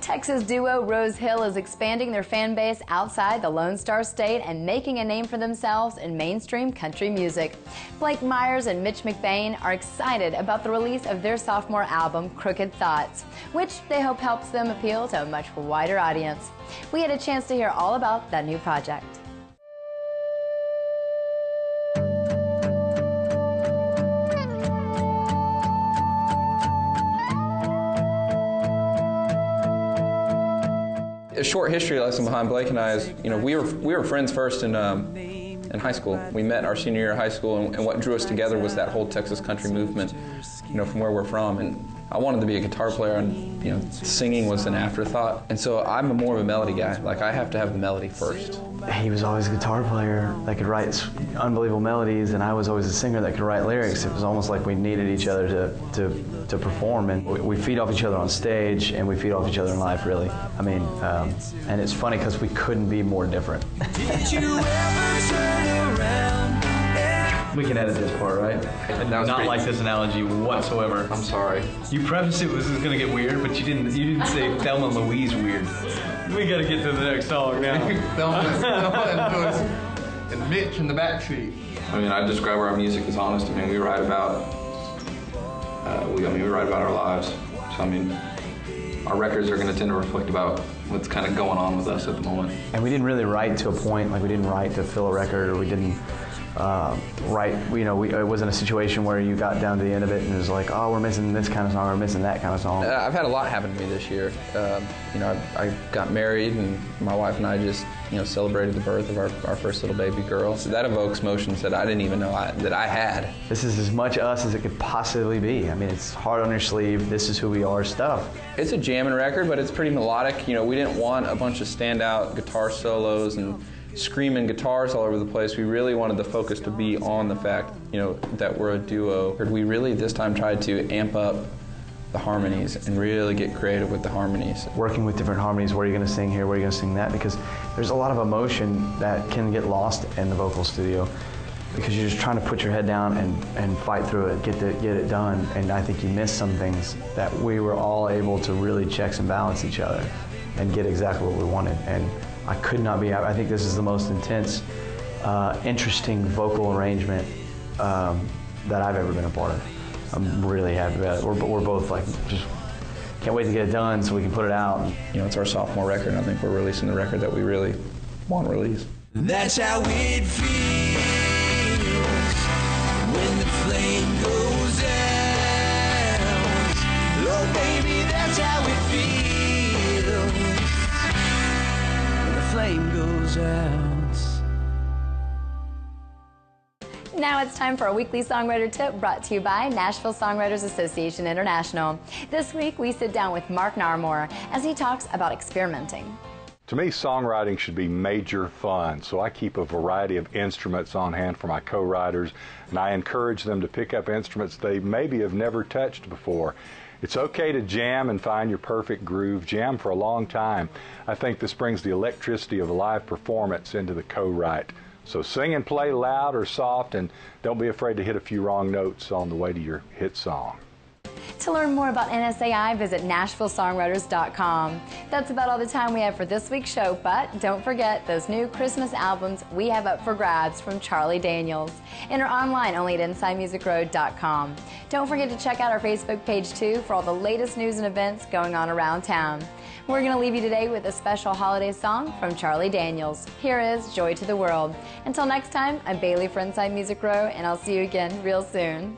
Texas duo Rosehill is expanding their fan base outside the Lone Star State and making a name for themselves in mainstream country music. Myers and Mitch McBain are excited about the release of their sophomore album, Crooked Thoughts, which they hope helps them appeal to a much wider audience. We had a chance to hear all about that new project. A short history lesson behind Blake and I is, we were friends first in high school. We met our senior year of high school, and what drew us together was that whole Texas country movement, from where we're from. And I wanted to be a guitar player, and singing was an afterthought. And so I'm more of a melody guy. Like, I have to have the melody first. He was always a guitar player that could write unbelievable melodies, and I was always a singer that could write lyrics. It was almost like we needed each other to perform, and we feed off each other on stage, and we feed off each other in life, really. And it's funny because we couldn't be more different. Did you ever turn around? We can edit this part, right? Not like this analogy whatsoever. I'm sorry. You prefaced it was going to get weird, but you didn't say Thelma and Louise weird. We got to get to the next song now. Thelma and Mitch in the backseat. I describe our music as honest. We write about we write about our lives. So our records are going to tend to reflect about what's kind of going on with us at the moment. And we didn't really write to a point, like we didn't write to fill a record, or we didn't write, it wasn't a situation where you got down to the end of it and it was like, oh, we're missing this kind of song, or missing that kind of song. I've had a lot happen to me this year. I got married, and my wife and I just, celebrated the birth of our first little baby girl. So that evokes emotions that I didn't even know that I had. This is as much us as it could possibly be. It's hard on your sleeve, this is who we are stuff. It's a jamming record, but it's pretty melodic. We didn't want a bunch of standout guitar solos and screaming guitars all over the place. We really wanted the focus to be on the fact, that we're a duo. We really this time tried to amp up the harmonies and really get creative with the harmonies. Working with different harmonies, where are you going to sing here, where are you going to sing that, because there's a lot of emotion that can get lost in the vocal studio because you're just trying to put your head down and fight through it, get it done, and I think you miss some things that we were all able to really checks and balance each other and get exactly what we wanted. And I could not be, I think this is the most intense, interesting vocal arrangement that I've ever been a part of. I'm really happy about it. We're both just can't wait to get it done so we can put it out. It's our sophomore record, and I think we're releasing the record that we really want to release. That's how it feels when the flame goes out. Oh baby, that's how it feels when the flame goes out. Now it's time for a weekly songwriter tip brought to you by Nashville Songwriters Association International. This week we sit down with Mark Narmore as he talks about experimenting. To me, songwriting should be major fun, so I keep a variety of instruments on hand for my co-writers, and I encourage them to pick up instruments they maybe have never touched before. It's okay to jam and find your perfect groove. Jam for a long time. I think this brings the electricity of a live performance into the co-write. So sing and play loud or soft, and don't be afraid to hit a few wrong notes on the way to your hit song. To learn more about NSAI, visit NashvilleSongwriters.com. That's about all the time we have for this week's show, but don't forget those new Christmas albums we have up for grabs from Charlie Daniels. Enter online only at InsideMusicRoad.com. Don't forget to check out our Facebook page, too, for all the latest news and events going on around town. We're going to leave you today with a special holiday song from Charlie Daniels. Here is Joy to the World. Until next time, I'm Bailey for Inside Music Row, and I'll see you again real soon.